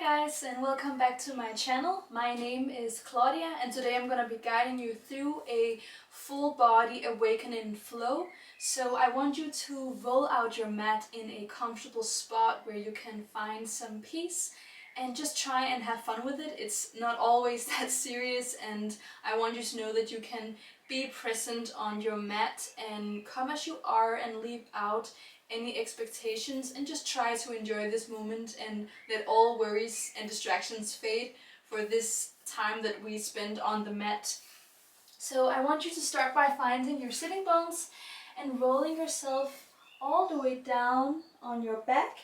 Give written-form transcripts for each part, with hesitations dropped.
guys, and welcome back to my channel. My name is Claudia, and today I'm going to be guiding you through a full body awakening flow. So I want you to roll out your mat in a comfortable spot where you can find some peace and just try and have fun with it. It's not always that serious, and I want you to know that you can be present on your mat and come as you are and leave out any expectations and just try to enjoy this moment and let all worries and distractions fade for this time that we spend on the mat. So I want you to start by finding your sitting bones and rolling yourself all the way down on your back.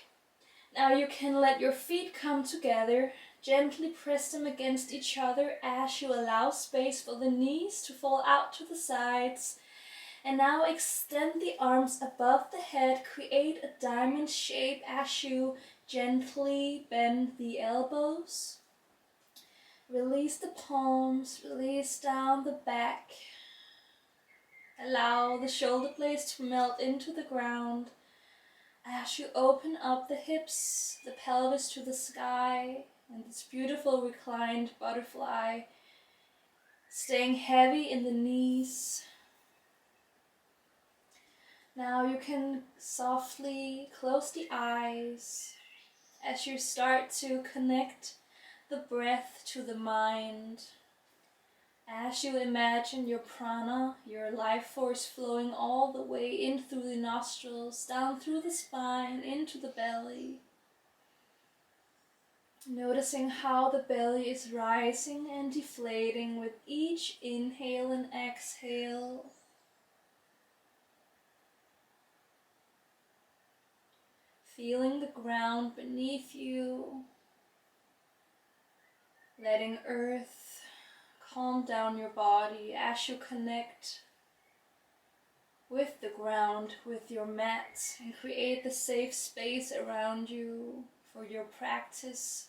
Now you can let your feet come together, gently press them against each other as you allow space for the knees to fall out to the sides. And now extend the arms above the head, create a diamond shape as you gently bend the elbows. Release the palms, release down the back. Allow the shoulder blades to melt into the ground as you open up the hips, the pelvis to the sky, and this beautiful reclined butterfly, staying heavy in the knees. Now you can softly close the eyes as you start to connect the breath to the mind. As you imagine your prana, your life force flowing all the way in through the nostrils, down through the spine, into the belly. Noticing how the belly is rising and deflating with each inhale and exhale. Feeling the ground beneath you, letting earth calm down your body as you connect with the ground, with your mat, and create the safe space around you for your practice,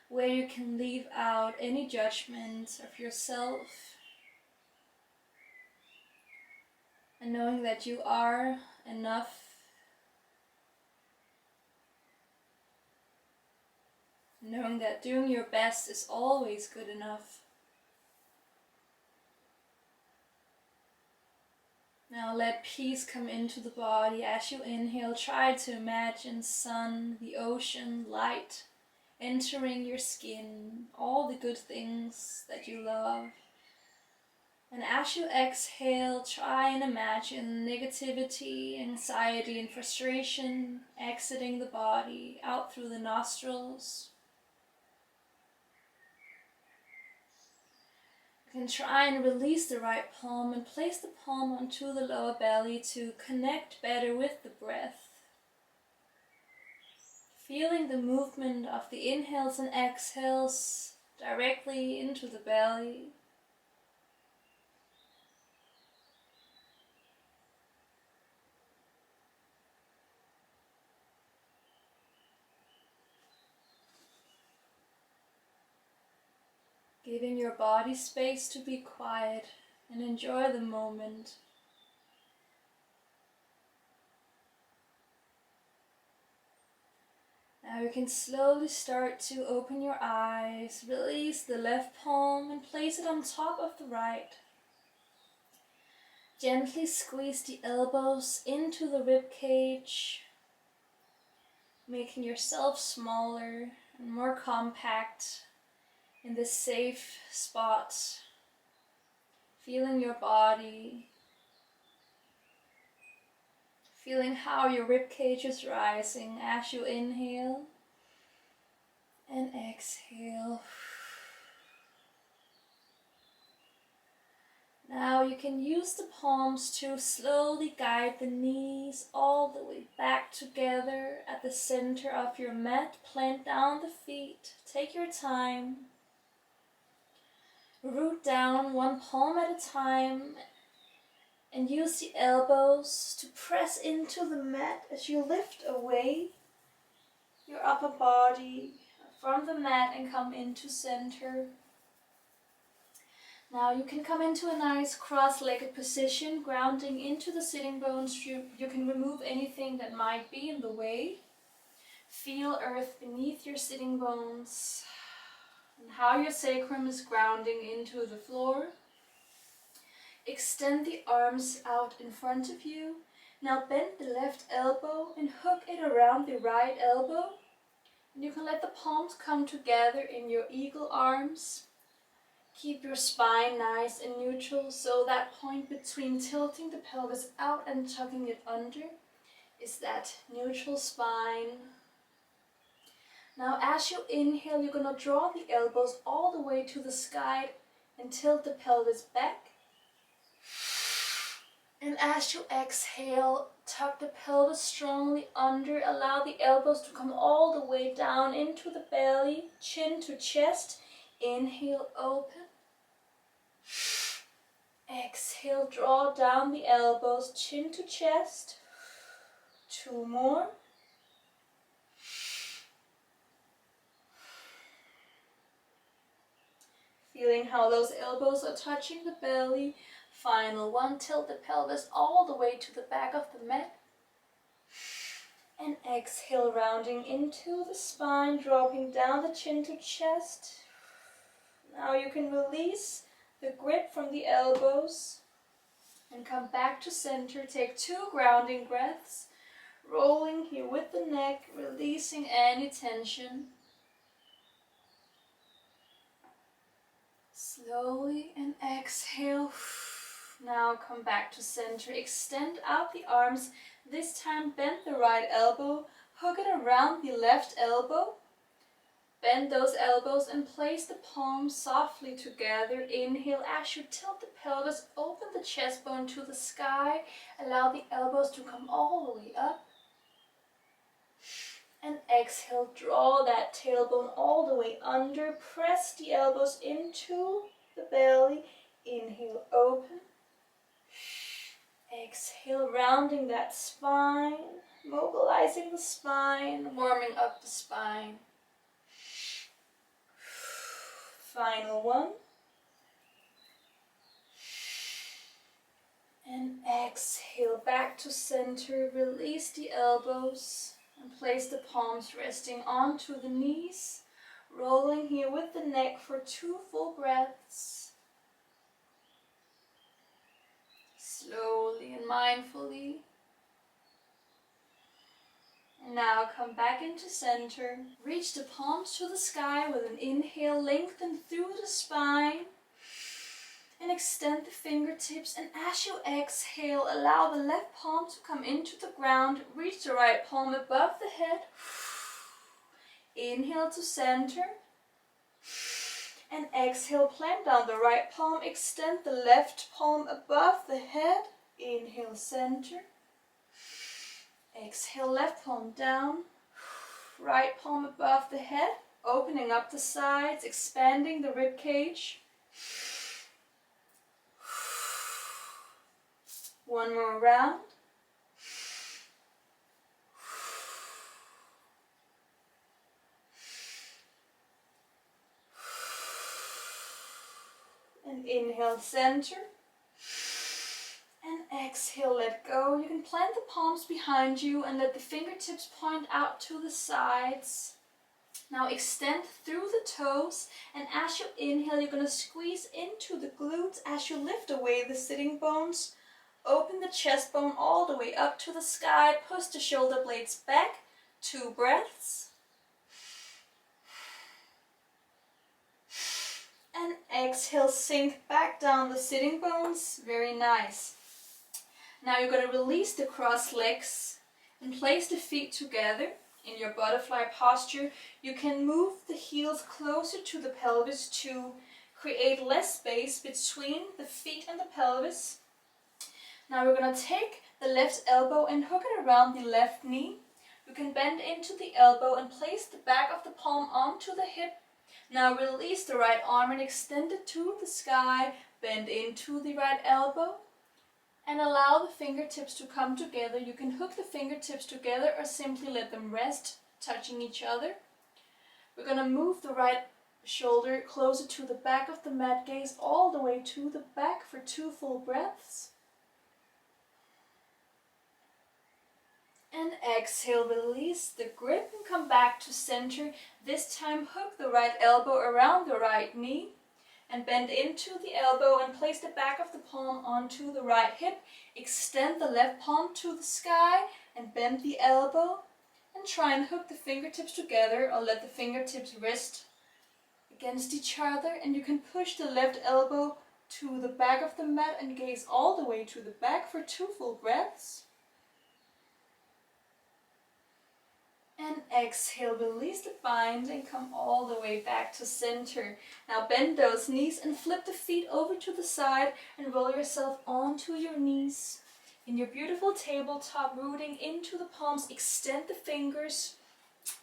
where you can leave out any judgment of yourself, and knowing that you are enough. Knowing that doing your best is always good enough. Now let peace come into the body as you inhale. Try to imagine sun, the ocean, light entering your skin, all the good things that you love. And as you exhale, try and imagine negativity, anxiety, and frustration exiting the body out through the nostrils. You can try and release the right palm and place the palm onto the lower belly to connect better with the breath. Feeling the movement of the inhales and exhales directly into the belly. Giving your body space to be quiet and enjoy the moment. Now you can slowly start to open your eyes, release the left palm and place it on top of the right. Gently squeeze the elbows into the rib cage, making yourself smaller and more compact in this safe spot, feeling your body, feeling how your rib cage is rising as you inhale and exhale. Now you can use the palms to slowly guide the knees all the way back together at the center of your mat. Plant down the feet, take your time. Root down one palm at a time and use the elbows to press into the mat as you lift away your upper body from the mat and come into center. Now you can come into a nice cross-legged position, grounding into the sitting bones. You can remove anything that might be in the way. Feel earth beneath your sitting bones and how your sacrum is grounding into the floor. Extend the arms out in front of you. Now bend the left elbow and hook it around the right elbow. And you can let the palms come together in your eagle arms. Keep your spine nice and neutral, so that point between tilting the pelvis out and tucking it under is that neutral spine. Now as you inhale, you're going to draw the elbows all the way to the sky and tilt the pelvis back. And as you exhale, tuck the pelvis strongly under. Allow the elbows to come all the way down into the belly, chin to chest. Inhale, open. Exhale, draw down the elbows, chin to chest. 2 more. Feeling how those elbows are touching the belly. Final one, tilt the pelvis all the way to the back of the mat. And exhale, rounding into the spine, dropping down the chin to chest. Now you can release the grip from the elbows and come back to center. Take 2 grounding breaths, rolling here with the neck, releasing any tension. Slowly and exhale. Now come back to center. Extend out the arms. This time bend the right elbow. Hook it around the left elbow. Bend those elbows and place the palms softly together. Inhale as you tilt the pelvis. Open the chest bone to the sky. Allow the elbows to come all the way up. And exhale, draw that tailbone all the way under. Press the elbows into the belly. Inhale, open. Exhale, rounding that spine, mobilizing the spine, warming up the spine. Final one. And exhale, back to center. Release the elbows and place the palms resting onto the knees. Rolling here with the neck for 2 full breaths. Slowly and mindfully. And now come back into center. Reach the palms to the sky with an inhale. Lengthen through the spine. And extend the fingertips. And as you exhale, allow the left palm to come into the ground. Reach the right palm above the head. Inhale to center. And exhale, plant down the right palm. Extend the left palm above the head. Inhale, center. Exhale, left palm down. Right palm above the head. Opening up the sides, expanding the rib cage. 1 more round. And inhale, center. And exhale, let go. You can plant the palms behind you and let the fingertips point out to the sides. Now extend through the toes, and as you inhale, you're going to squeeze into the glutes as you lift away the sitting bones. Open the chest bone all the way up to the sky. Push the shoulder blades back. 2 breaths. And exhale, sink back down the sitting bones. Very nice. Now you're going to release the crossed legs and place the feet together in your butterfly posture. You can move the heels closer to the pelvis to create less space between the feet and the pelvis. Now we're going to take the left elbow and hook it around the left knee. You can bend into the elbow and place the back of the palm onto the hip. Now release the right arm and extend it to the sky. Bend into the right elbow and allow the fingertips to come together. You can hook the fingertips together or simply let them rest, touching each other. We're going to move the right shoulder closer to the back of the mat, gaze all the way to the back for 2 full breaths. And exhale, release the grip and come back to center. This time hook the right elbow around the right knee and bend into the elbow and place the back of the palm onto the right hip. Extend the left palm to the sky and bend the elbow and try and hook the fingertips together or let the fingertips rest against each other, and you can push the left elbow to the back of the mat and gaze all the way to the back for 2 full breaths. And exhale, release the bind and come all the way back to center. Now bend those knees and flip the feet over to the side and roll yourself onto your knees. In your beautiful tabletop, rooting into the palms, extend the fingers.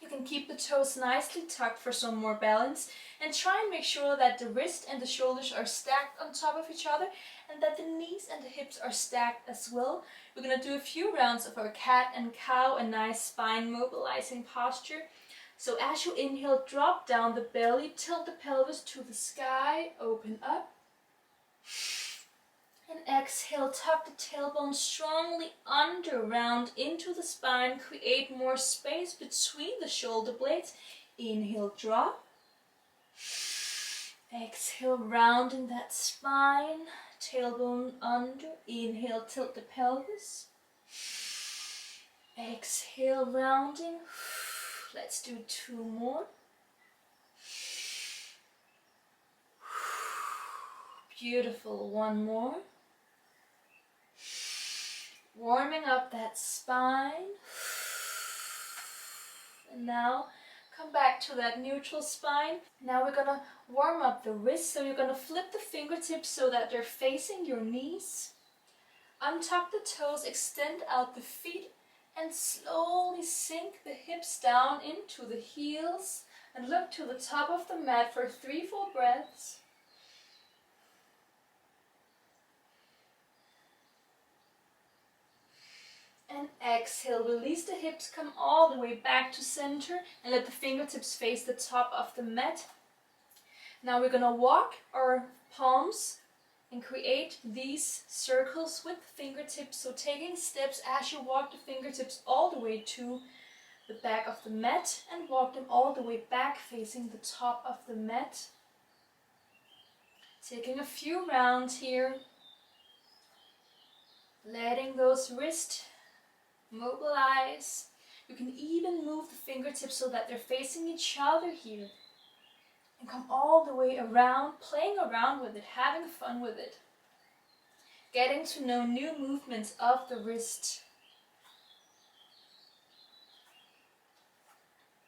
You can keep the toes nicely tucked for some more balance, and try and make sure that the wrist and the shoulders are stacked on top of each other and that the knees and the hips are stacked as well. We're going to do a few rounds of our cat and cow, a nice spine mobilizing posture. So as you inhale, drop down the belly, tilt the pelvis to the sky, open up. And exhale, tuck the tailbone strongly under, round into the spine, create more space between the shoulder blades. Inhale, drop. Exhale, rounding that spine, tailbone under. Inhale, tilt the pelvis. Exhale, rounding. Let's do 2 more. Beautiful, 1 more. Warming up that spine. And now come back to that neutral spine. Now we're gonna warm up the wrists. So you're gonna flip the fingertips so that they're facing your knees. Untuck the toes, extend out the feet, and slowly sink the hips down into the heels. And look to the top of the mat for 3 full breaths. And exhale, release the hips, come all the way back to center and let the fingertips face the top of the mat. Now we're gonna walk our palms and create these circles with the fingertips. So taking steps as you walk the fingertips all the way to the back of the mat and walk them all the way back facing the top of the mat. Taking a few rounds here. Letting those wrists mobilize. You can even move the fingertips so that they're facing each other here. And come all the way around, playing around with it, having fun with it. Getting to know new movements of the wrist.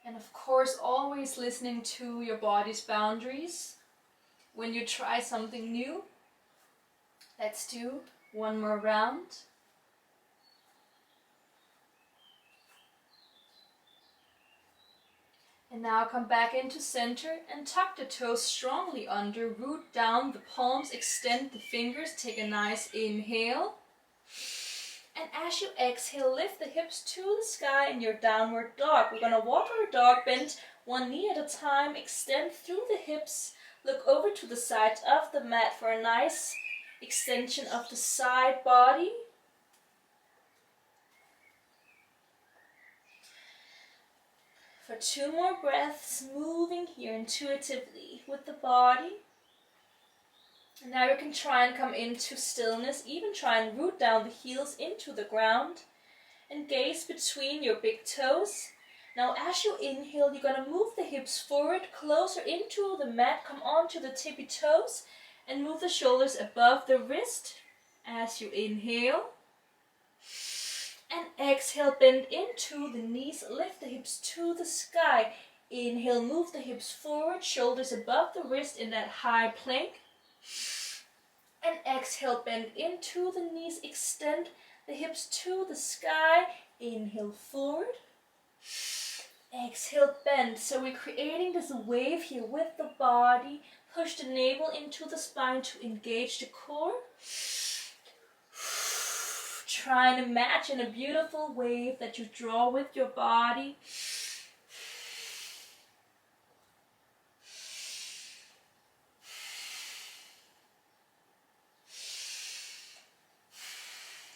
And of course, always listening to your body's boundaries. When you try something new, let's do 1 more round. And now come back into center and tuck the toes strongly under, root down the palms, extend the fingers, take a nice inhale. And as you exhale, lift the hips to the sky in your downward dog. We're gonna walk our dog, bend 1 knee at a time, extend through the hips, look over to the sides of the mat for a nice extension of the side body. For 2 more breaths, moving here intuitively with the body. And now you can try and come into stillness, even try and root down the heels into the ground and gaze between your big toes. Now as you inhale, you're going to move the hips forward, closer into the mat, come onto the tippy toes and move the shoulders above the wrist as you inhale. And exhale, bend into the knees, lift the hips to the sky. Inhale, move the hips forward, shoulders above the wrist in that high plank. And exhale, bend into the knees, extend the hips to the sky. Inhale, forward. Exhale, bend. So we're creating this wave here with the body. Push the navel into the spine to engage the core. Try and imagine a beautiful wave that you draw with your body.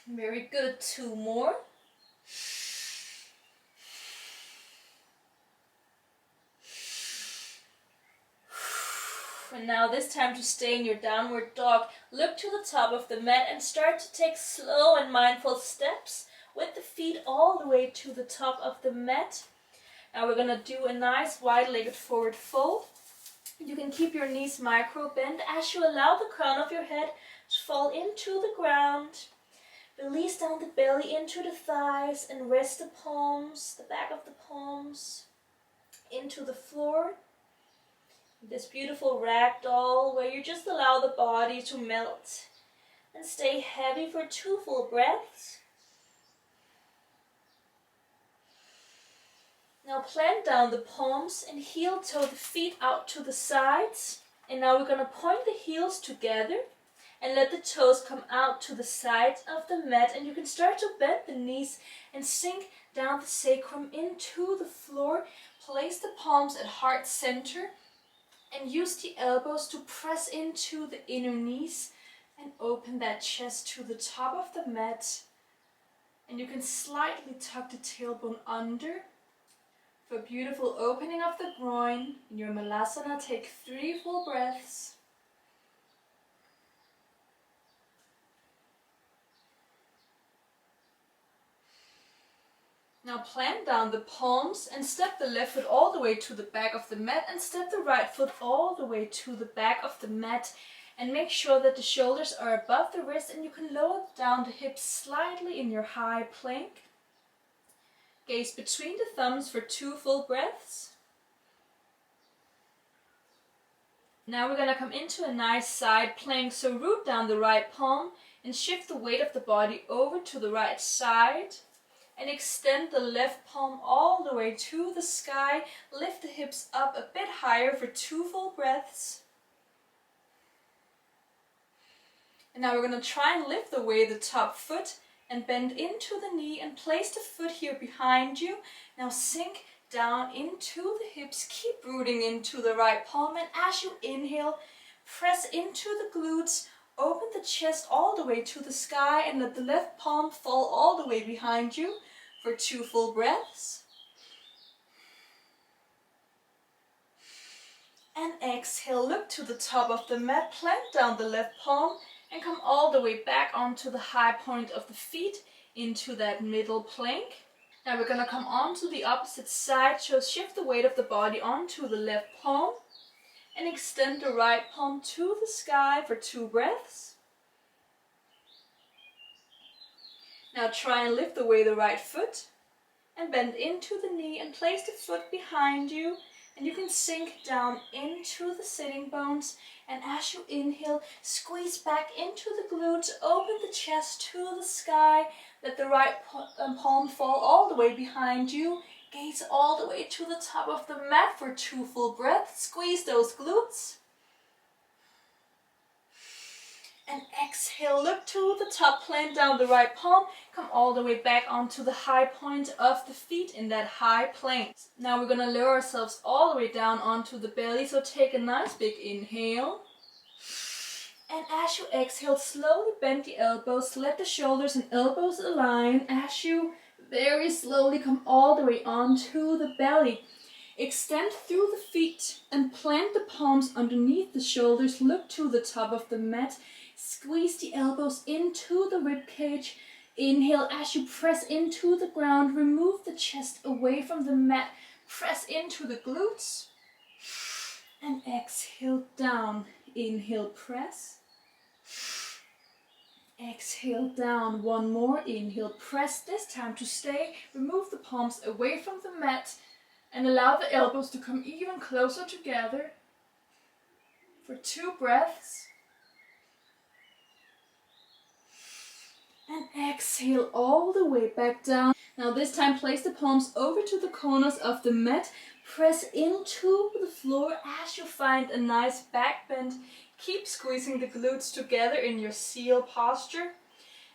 Very good. 2 more. And now this time to stay in your downward dog. Look to the top of the mat and start to take slow and mindful steps with the feet all the way to the top of the mat. Now we're going to do a nice wide-legged forward fold. You can keep your knees micro bent as you allow the crown of your head to fall into the ground. Release down the belly into the thighs and rest the palms, the back of the palms, into the floor. This beautiful ragdoll where you just allow the body to melt and stay heavy for 2 full breaths. Now plant down the palms and heel toe the feet out to the sides. And now we're going to point the heels together and let the toes come out to the sides of the mat. And you can start to bend the knees and sink down the sacrum into the floor. Place the palms at heart center and use the elbows to press into the inner knees and open that chest to the top of the mat. And you can slightly tuck the tailbone under. For a beautiful opening of the groin, in your Malasana, take 3 full breaths. Now plant down the palms and step the left foot all the way to the back of the mat and step the right foot all the way to the back of the mat. And make sure that the shoulders are above the wrist and you can lower down the hips slightly in your high plank. Gaze between the thumbs for 2 full breaths. Now we're going to come into a nice side plank. So root down the right palm and shift the weight of the body over to the right side. And extend the left palm all the way to the sky. Lift the hips up a bit higher for 2 full breaths. And now we're going to try and lift away the top foot and bend into the knee and place the foot here behind you. Now sink down into the hips. Keep rooting into the right palm, and as you inhale, press into the glutes. Open the chest all the way to the sky and let the left palm fall all the way behind you for 2 full breaths. And exhale, look to the top of the mat, plant down the left palm and come all the way back onto the high point of the feet into that middle plank. Now we're going to come onto the opposite side, so shift the weight of the body onto the left palm and extend the right palm to the sky for 2 breaths. Now try and lift away the right foot and bend into the knee and place the foot behind you. And you can sink down into the sitting bones. And as you inhale, squeeze back into the glutes, open the chest to the sky. Let the right palm fall all the way behind you. Gaze all the way to the top of the mat for 2 full breaths. Squeeze those glutes. And exhale, look to the top, plant down the right palm, come all the way back onto the high point of the feet in that high plank. Now we're going to lower ourselves all the way down onto the belly, so take a nice big inhale. And as you exhale, slowly bend the elbows, let the shoulders and elbows align as you very slowly come all the way onto the belly. Extend through the feet and plant the palms underneath the shoulders, look to the top of the mat. Squeeze the elbows into the rib cage. Inhale as you press into the ground. Remove the chest away from the mat. Press into the glutes. And exhale down. Inhale, press. Exhale down. One more. Inhale, press. This time to stay. Remove the palms away from the mat. And allow the elbows to come even closer together. For 2 breaths. And exhale all the way back down. Now this time place the palms over to the corners of the mat. Press into the floor as you find a nice back bend. Keep squeezing the glutes together in your seal posture.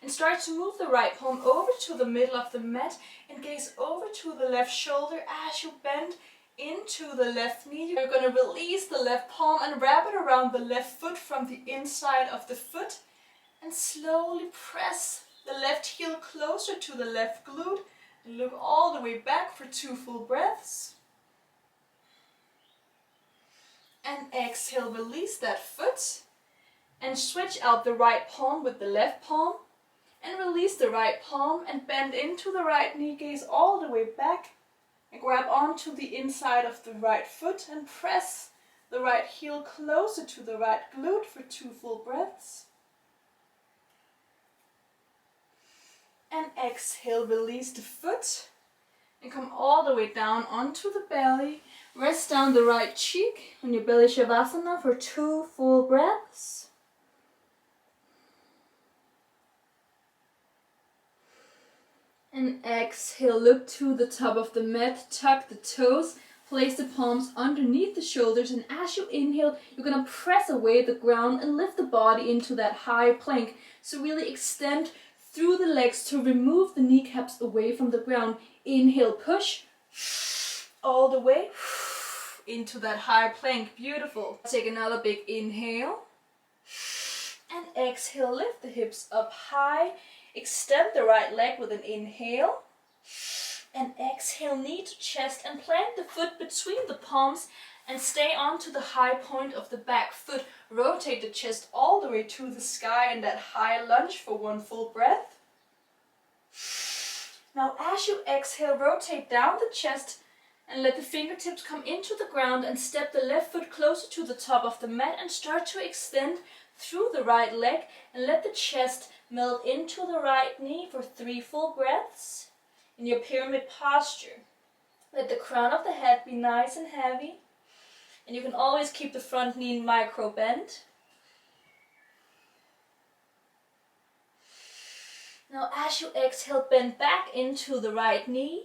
And start to move the right palm over to the middle of the mat and gaze over to the left shoulder as you bend into the left knee. You're going to release the left palm and wrap it around the left foot from the inside of the foot. And slowly press the left heel closer to the left glute and look all the way back for 2 full breaths. And exhale, release that foot. And switch out the right palm with the left palm. And release the right palm and bend into the right knee, gaze all the way back. And grab onto the inside of the right foot and press the right heel closer to the right glute for 2 full breaths. And exhale, release the foot. And come all the way down onto the belly. Rest down the right cheek on your belly shavasana for 2 full breaths. And exhale, look to the top of the mat, tuck the toes, place the palms underneath the shoulders, and as you inhale, you're going to press away the ground and lift the body into that high plank. So really extend through the legs to remove the kneecaps away from the ground. Inhale, push all the way into that high plank. Beautiful. Take another big inhale. And exhale, lift the hips up high. Extend the right leg with an inhale. And exhale, knee to chest, and plant the foot between the palms and stay onto the high point of the back foot. Rotate the chest all the way to the sky in that high lunge for 1 full breath. Now as you exhale, rotate down the chest and let the fingertips come into the ground and step the left foot closer to the top of the mat and start to extend through the right leg and let the chest melt into the right knee for 3 full breaths in your pyramid posture. Let the crown of the head be nice and heavy, and you can always keep the front knee micro bent. Now as you exhale, bend back into the right knee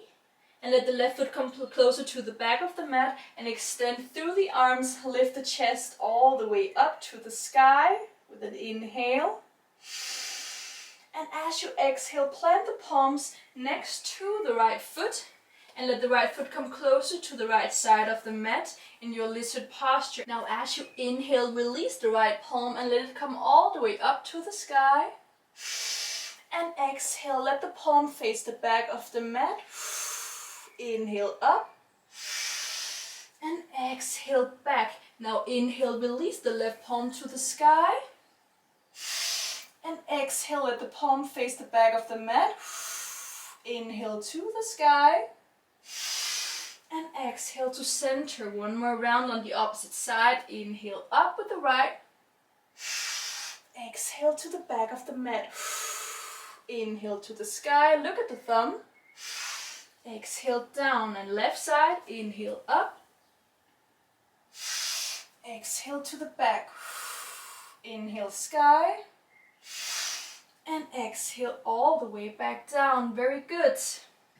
and let the left foot come closer to the back of the mat and extend through the arms. Lift the chest all the way up to the sky with an inhale. And as you exhale, plant the palms next to the right foot and let the right foot come closer to the right side of the mat in your lizard posture. Now as you inhale, release the right palm and let it come all the way up to the sky. And exhale, let the palm face the back of the mat. Inhale up. And exhale back. Now inhale, release the left palm to the sky. And exhale, let the palm face the back of the mat. Inhale to the sky. And exhale to center. 1 more round on the opposite side. Inhale up with the right. Exhale to the back of the mat. Inhale to the sky. Look at the thumb. Exhale down and left side. Inhale up. Exhale to the back. Inhale sky. And exhale all the way back down. Very good.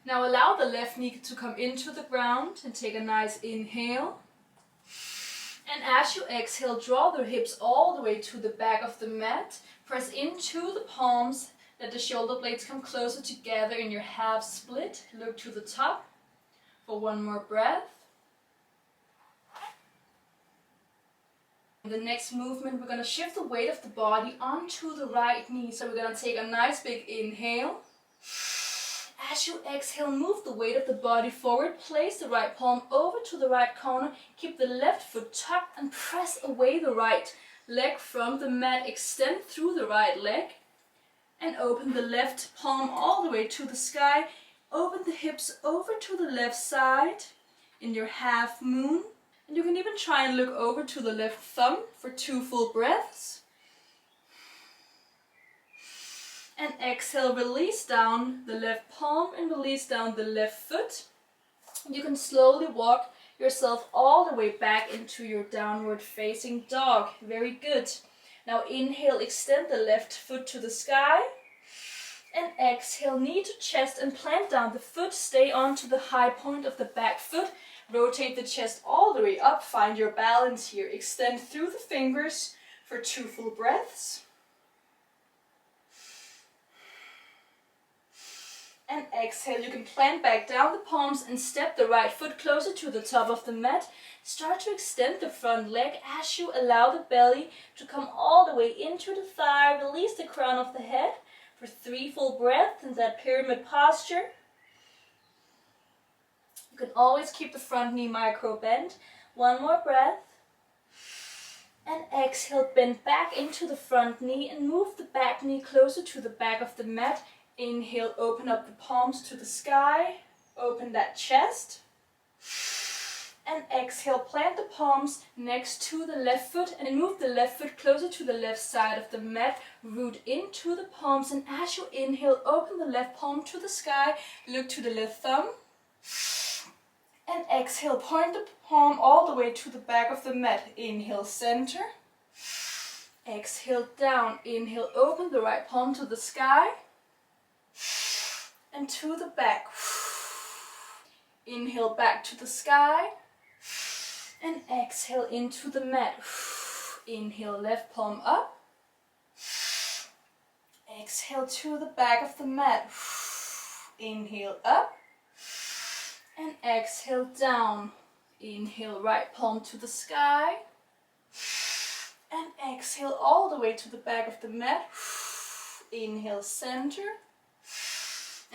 Now allow the left knee to come into the ground and take a nice inhale. And as you exhale, draw the hips all the way to the back of the mat. Press into the palms. Let the shoulder blades come closer together in your half split. Look to the top for 1 more breath. In the next movement, we're going to shift the weight of the body onto the right knee. So we're going to take a nice big inhale. As you exhale, move the weight of the body forward. Place the right palm over to the right corner. Keep the left foot tucked and press away the right leg from the mat. Extend through the right leg. And open the left palm all the way to the sky. Open the hips over to the left side in your half moon. And you can even try and look over to the left thumb for 2 full breaths. And exhale, release down the left palm and release down the left foot. You can slowly walk yourself all the way back into your downward facing dog. Very good. Now inhale, extend the left foot to the sky. And exhale, knee to chest and plant down the foot. Stay onto the high point of the back foot. Rotate the chest all the way up. Find your balance here. Extend through the fingers for 2 full breaths. And exhale, you can plant back down the palms and step the right foot closer to the top of the mat. Start to extend the front leg as you allow the belly to come all the way into the thigh. Release the crown of the head for 3 full breaths in that pyramid posture. You can always keep the front knee micro bent. 1 more breath. And exhale, bend back into the front knee and move the back knee closer to the back of the mat. Inhale, open up the palms to the sky, open that chest. And exhale, plant the palms next to the left foot and move the left foot closer to the left side of the mat. Root into the palms, and as you inhale, open the left palm to the sky, look to the left thumb. And exhale, point the palm all the way to the back of the mat. Inhale, center. Exhale, down. Inhale, open the right palm to the sky and to the back. Inhale, back to the sky. And exhale into the mat. Inhale, left palm up. Exhale to the back of the mat. Inhale up. And exhale down. Inhale, right palm to the sky. And exhale all the way to the back of the mat. Inhale, center.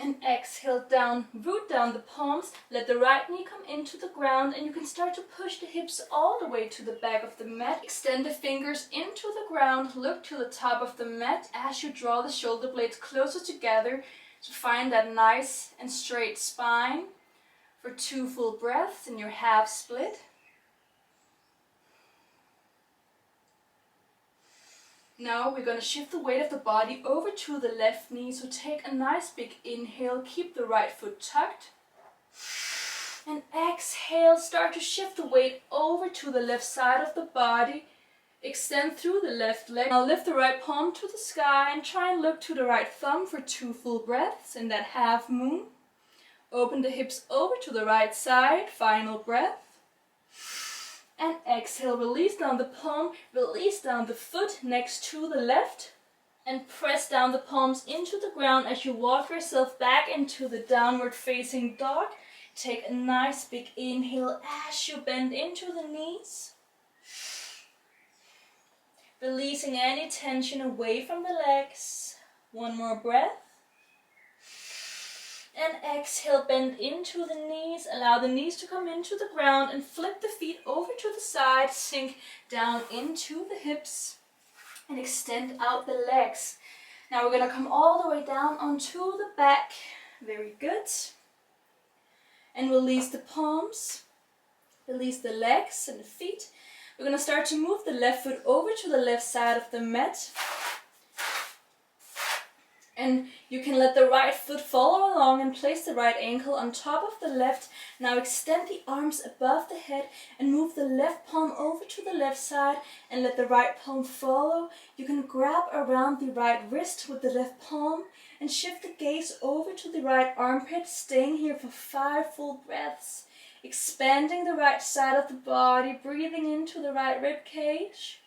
And exhale down, root down the palms, let the right knee come into the ground, and you can start to push the hips all the way to the back of the mat. Extend the fingers into the ground, look to the top of the mat as you draw the shoulder blades closer together to find that nice and straight spine for 2 full breaths in your half split. Now we're going to shift the weight of the body over to the left knee, so take a nice big inhale, keep the right foot tucked. And exhale, start to shift the weight over to the left side of the body. Extend through the left leg. Now lift the right palm to the sky and try and look to the right thumb for 2 full breaths in that half moon. Open the hips over to the right side, final breath. And exhale, release down the palm, release down the foot next to the left. And press down the palms into the ground as you walk yourself back into the downward facing dog. Take a nice big inhale as you bend into the knees. Releasing any tension away from the legs. 1 more breath. And exhale, bend into the knees. Allow the knees to come into the ground and flip the feet over to the side. Sink down into the hips and extend out the legs. Now we're going to come all the way down onto the back. Very good. And release the palms. Release the legs and the feet. We're going to start to move the left foot over to the left side of the mat. And you can let the right foot follow along and place the right ankle on top of the left. Now extend the arms above the head and move the left palm over to the left side and let the right palm follow. You can grab around the right wrist with the left palm and shift the gaze over to the right armpit, staying here for 5 full breaths. Expanding the right side of the body, breathing into the right rib cage.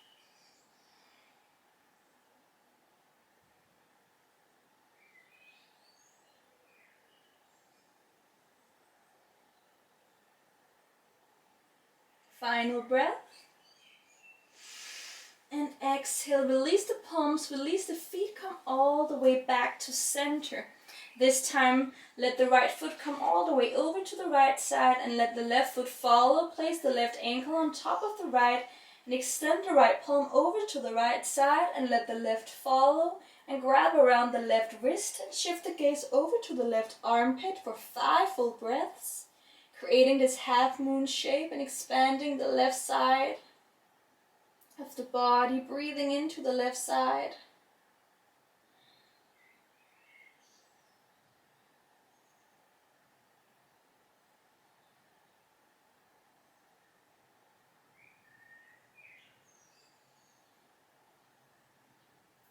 Final breath. And exhale, release the palms, release the feet, come all the way back to center. This time, let the right foot come all the way over to the right side and let the left foot follow. Place the left ankle on top of the right and extend the right palm over to the right side and let the left follow. And grab around the left wrist and shift the gaze over to the left armpit for 5 full breaths. Creating this half moon shape and expanding the left side of the body, breathing into the left side.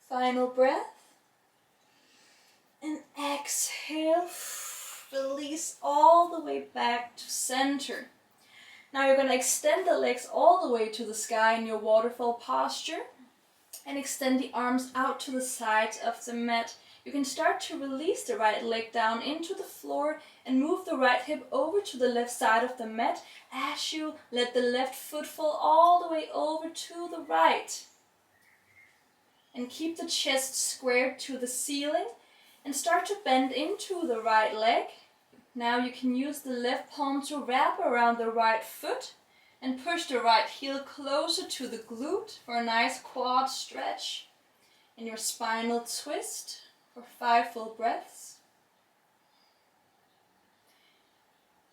Final breath. And exhale. Release all the way back to center. Now you're going to extend the legs all the way to the sky in your waterfall posture and extend the arms out to the sides of the mat. You can start to release the right leg down into the floor and move the right hip over to the left side of the mat as you let the left foot fall all the way over to the right. And keep the chest squared to the ceiling and start to bend into the right leg. Now you can use the left palm to wrap around the right foot. And push the right heel closer to the glute for a nice quad stretch in your spinal twist for 5 full breaths.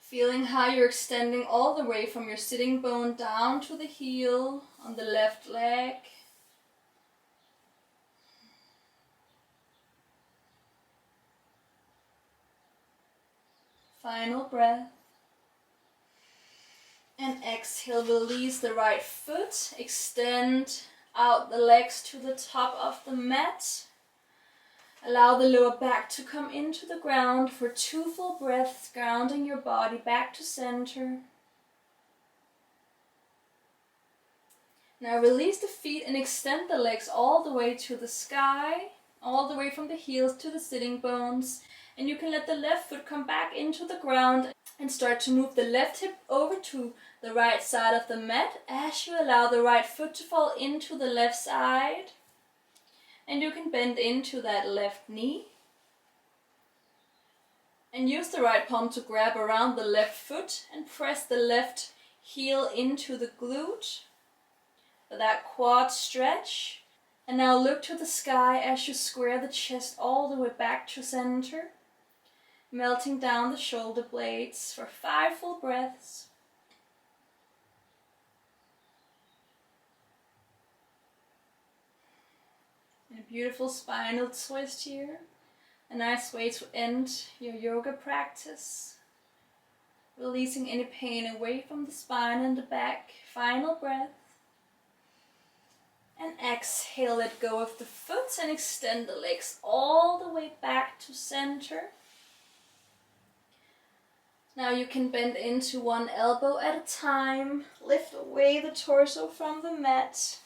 Feeling how you're extending all the way from your sitting bone down to the heel on the left leg. Final breath. And exhale, release the right foot, extend out the legs to the top of the mat. Allow the lower back to come into the ground for 2 full breaths, grounding your body back to center. Now release the feet and extend the legs all the way to the sky, all the way from the heels to the sitting bones. And you can let the left foot come back into the ground and start to move the left hip over to the right side of the mat as you allow the right foot to fall into the left side. And you can bend into that left knee. And use the right palm to grab around the left foot and press the left heel into the glute for that quad stretch. And now look to the sky as you square the chest all the way back to center. Melting down the shoulder blades for 5 full breaths. And a beautiful spinal twist here. A nice way to end your yoga practice. Releasing any pain away from the spine and the back. Final breath. And exhale, let go of the foot and extend the legs all the way back to center. Now you can bend into one elbow at a time. Lift away the torso from the mat.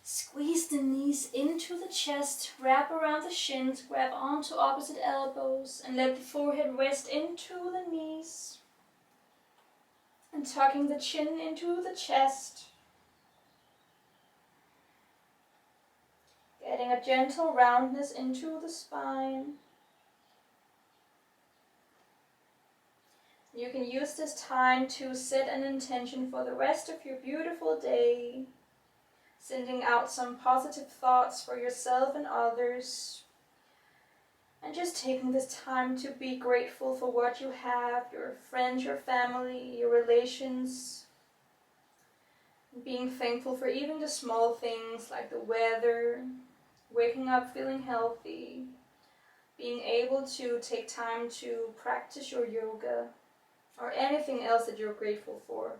Squeeze the knees into the chest. Wrap around the shins. Grab onto opposite elbows. And let the forehead rest into the knees. And tucking the chin into the chest. Getting a gentle roundness into the spine. You can use this time to set an intention for the rest of your beautiful day. Sending out some positive thoughts for yourself and others. And just taking this time to be grateful for what you have, your friends, your family, your relations. Being thankful for even the small things like the weather, waking up feeling healthy, being able to take time to practice your yoga, or anything else that you're grateful for.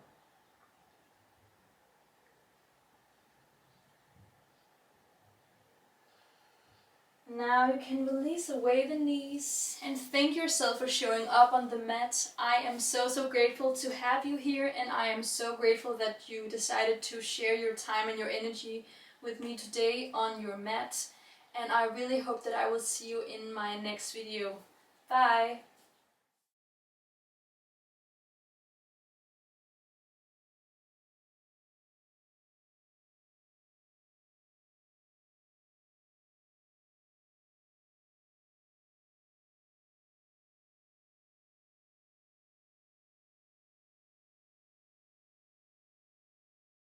Now you can release away the knees and thank yourself for showing up on the mat. I am so grateful to have you here, and I am so grateful that you decided to share your time and your energy with me today on your mat. And I really hope that I will see you in my next video. Bye!